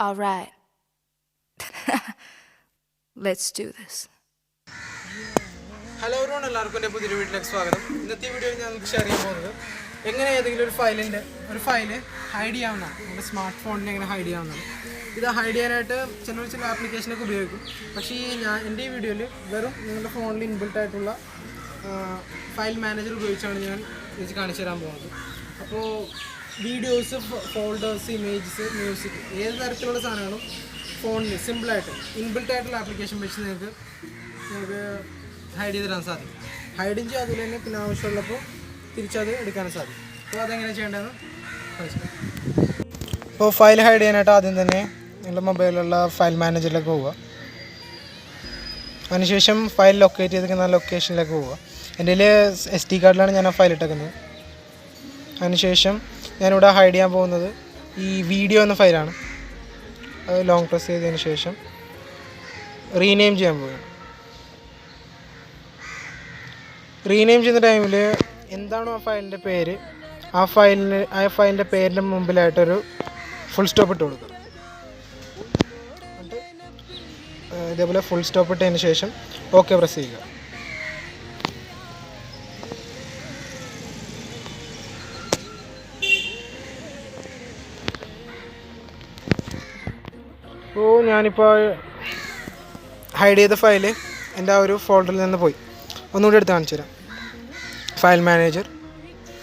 All right. Let's do this. Hello everyone, എല്ലാവർക്കും എൻ്റെ പുതിയൊരു വീട്ടിലേക്ക് സ്വാഗതം. ഇന്നത്തെ വീഡിയോയിൽ ഞാൻ നിങ്ങൾക്ക് ഷെയർ ചെയ്യാൻ പോകുന്നത് എങ്ങനെ ഏതെങ്കിലും ഒരു ഫയല് ഹൈഡ് ചെയ്യാവുന്നതാണ്. നമ്മുടെ സ്മാർട്ട് ഫോണിനെ എങ്ങനെ ഹൈഡ് ചെയ്യാവുന്നതാണ്. ഇത് ഹൈഡ് ചെയ്യാനായിട്ട് ചില ആപ്ലിക്കേഷനൊക്കെ ഉപയോഗിക്കും. പക്ഷേ എൻ്റെ ഈ വീഡിയോയിൽ വെറും നിങ്ങളുടെ ഫോണിൽ ഇൻബിൽട്ട് ആയിട്ടുള്ള ഫയൽ മാനേജർ ഉപയോഗിച്ചാണ് ഞാൻ ഇത് കാണിച്ചു തരാൻ പോകുന്നത്. അപ്പോൾ വീഡിയോസ്, ഫോൾഡേഴ്സ്, ഇമേജസ്, മ്യൂസിക്, ഏത് തരത്തിലുള്ള സാധനങ്ങളും ഫോണിൽ സിമ്പിളായിട്ട് ഇൻബിൽട്ട് ആയിട്ടുള്ള ആപ്ലിക്കേഷൻ വെച്ച് നിങ്ങൾക്ക് ഹൈഡ് ചെയ്തിടാൻ സാധിക്കും. ഹൈഡും ചെയ്യും, അതുപോലെ തന്നെ പിന്നെ ആവശ്യമുള്ളപ്പോൾ തിരിച്ചത് എടുക്കാനും സാധിക്കും. അപ്പോൾ അതെങ്ങനെ ചെയ്യേണ്ടതെന്ന് മനസ്സിലാക്കാം. അപ്പോൾ ഫയൽ ഹൈഡ് ചെയ്യാനായിട്ട് ആദ്യം തന്നെ നിങ്ങളുടെ മൊബൈലിലുള്ള ഫയൽ മാനേജറിലേക്ക് പോവുക. അതിനുശേഷം ഫയൽ ലൊക്കേറ്റ് ചെയ്തിരിക്കുന്ന ലൊക്കേഷനിലേക്ക് പോവുക. എൻ്റെ SD കാർഡിലാണ് ഞാൻ ആ ഫയൽ ഇട്ടേക്കുന്നത്. അതിനുശേഷം ഞാനിവിടെ ഹൈഡ് ചെയ്യാൻ പോകുന്നത് ഈ വീഡിയോ എന്ന ഫയലാണ്. അത് ലോങ് പ്രസ് ചെയ്തതിന് ശേഷം റീനെയിം ചെയ്യാൻ പോവുകയാണ്. റീനെയിം ചെയ്യുന്ന ടൈമിൽ എന്താണോ ആ ഫയലിൻ്റെ പേര്, ആ ഫയലിൻ്റെ പേരിൻ്റെ മുമ്പിലായിട്ടൊരു ഫുൾ സ്റ്റോപ്പ് ഇട്ട് കൊടുക്കുക. എന്നിട്ട് ഇതേപോലെ ഫുൾ സ്റ്റോപ്പ് ഇട്ടതിന് ശേഷം ഓക്കെ പ്രസ് ചെയ്യുക. അപ്പോൾ ഞാനിപ്പോൾ ഹൈഡ് ചെയ്ത ഫയല് എൻ്റെ ആ ഒരു ഫോൾഡറിൽ നിന്ന് പോയി. ഒന്നുകൂടി എടുത്ത് കാണിച്ചു തരാം. ഫയൽ മാനേജർ,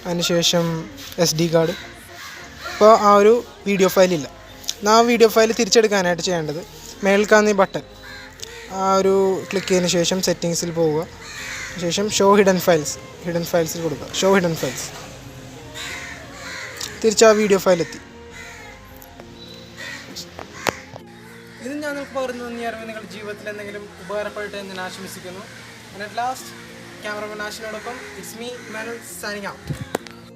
അതിനുശേഷം SD കാർഡ്. ഇപ്പോൾ ആ ഒരു വീഡിയോ ഫയലില്ല. ആ വീഡിയോ ഫയൽ തിരിച്ചെടുക്കാനായിട്ട് ചെയ്യേണ്ടത് മേളിൽ കാണുന്ന ഈ ബട്ടൺ ആ ഒരു ക്ലിക്ക് ചെയ്തതിന് ശേഷം സെറ്റിങ്സിൽ പോവുക. ശേഷം ഷോ ഹിഡൻ ഫയൽസിൽ കൊടുക്കുക. ഷോ ഹിഡൻ ഫയൽസ് തിരിച്ച് ആ വീഡിയോ ഫയലെത്തി. ഇത് ഞാൻ നിങ്ങൾക്ക് പകർന്നു തന്നിയ അറിവ് നിങ്ങളുടെ ജീവിതത്തിൽ എന്തെങ്കിലും ഉപകാരപ്പെടട്ടെ എന്ന് ഞാൻ ആശംസിക്കുന്നു. And at last, cameraman Ashinodopam, it's me, Manuel, signing out.